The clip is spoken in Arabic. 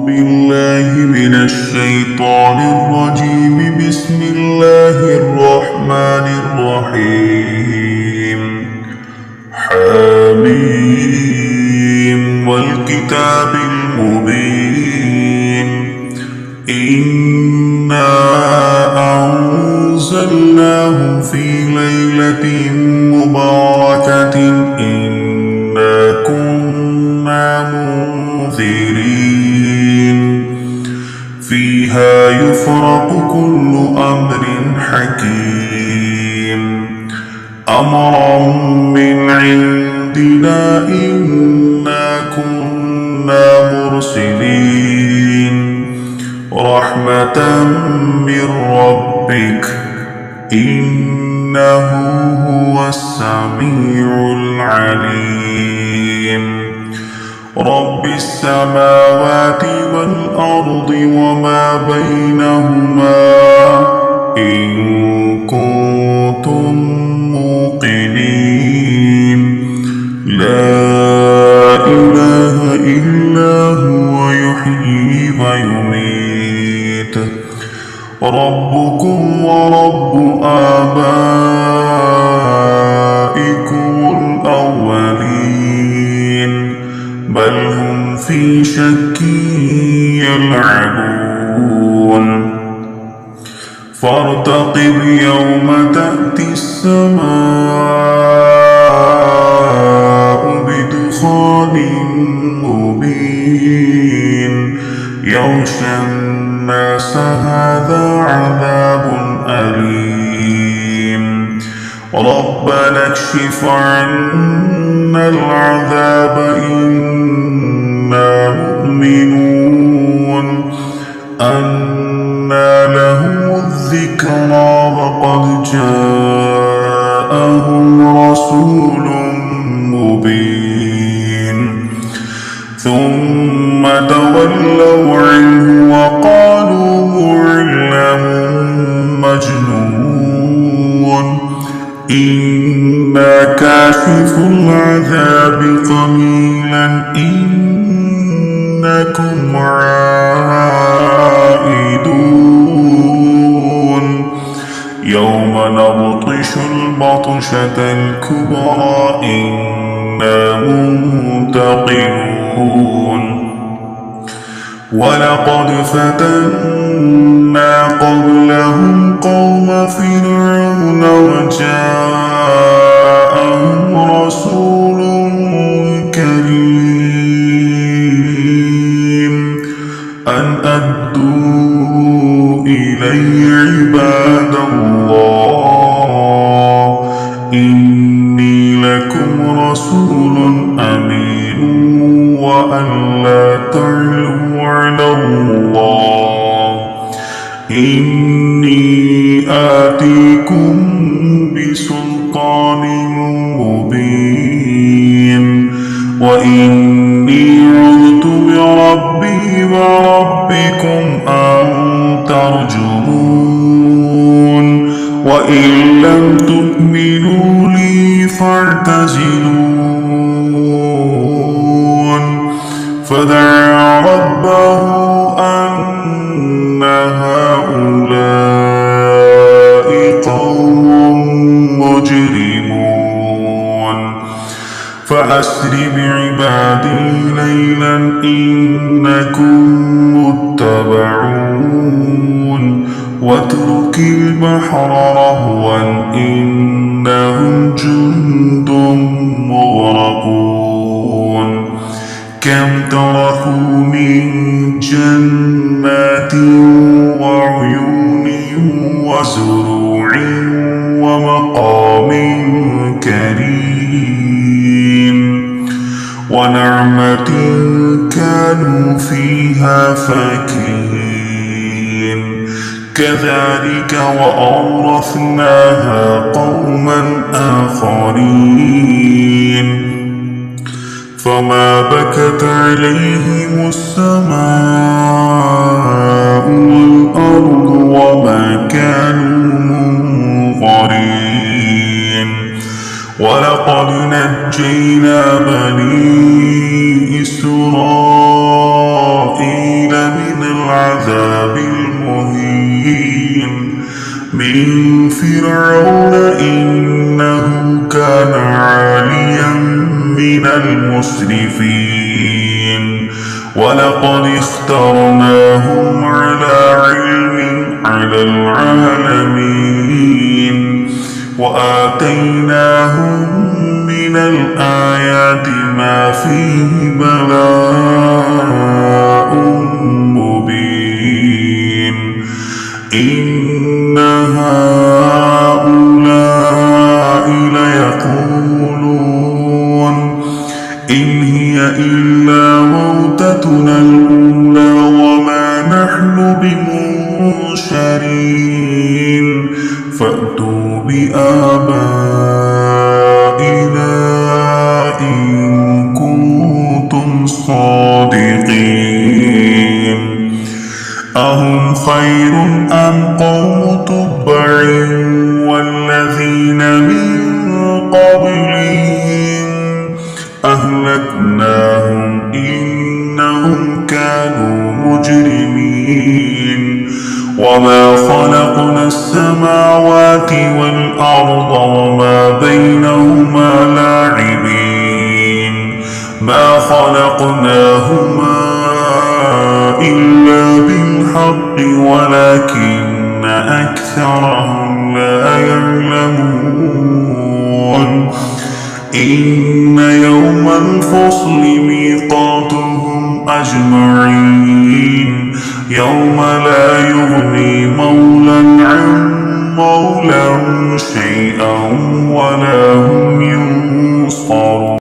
بالله من الشيطان الرجيم. بسم الله الرحمن الرحيم. حميم والكتاب المبين. إنا أنزلناه في ليلة مباركة إنا كنا منذرين فيها يفرق كل أمر حكيم أمرا من عندنا إنا كنا مرسلين رحمة من ربك إنه هو السميع العليم. رب السماوات والأرض وما بينهما إن كنتم موقنين لا إله إلا هو يحيي ويميت ربكم ورب آبائكم الأولين بل هم في شك يلعبون فارتقب يوم تأتي السماء بدخان مبين يغشى الناس هذا عذاب أليم ربنا اكشف عنا العذاب إنا مؤمنون أنى لهم الذكرى وقد جاءهم رسول مبين ثم تولوا عنه وقالوا معلم مجنون إنا كاشف العذاب قليلا إنكم عائدون يوم نبطش البطشة الكبرى إنا منتقمون ولقد فتنا قبلهم قوم فرعون وجاءهم رسول كريم أن أدوا إلي عباد الله إني لكم رسول أمين وأن لا تعلوا على الله إني آتيكم بسلطان مبين وإني عذت بربي وربكم أن ترجمون وإن لم تؤمنوا لي فاعتزلون فدعا ربه أن هؤلاء قوم مجرمون فأسر بعبادي ليلا إنكم متبعون واترك البحر رهوا إنهم جند مغرقون كم تركوا من جنات وعيون وزروع ومقام كريم ونعمة كانوا فيها فاكهين كذلك وأورثناها قوما آخرين فما بكت عليهم السماء والأرض وما كانوا منظرين ولقد نجينا بني إسرائيل من العذاب المهين من فرعون إنه كان عاليا من المسرفين ولقد اخترناهم على علم على العالمين وآتيناهم من الآيات ما فيه بلاء مبين إن هؤلاء ليقولون إن هي إلا موتتنا الأولى وما نحن بمنشرين فأتوا بآبائنا إن كنتم صادقين أهم خير أم قوم تبع والذين من قبلهم أهلكناهم إنهم كانوا مجرمين وما خلقنا السماوات والأرض وما بينهما لاعبين ما خلقناهما إلا بالحق ولكن أكثرهم لا يعلمون إن يوم الفصل ميقاتهم أجمعين يوم لا يغني مولى عن مولى شيئا ولا هم ينصرون.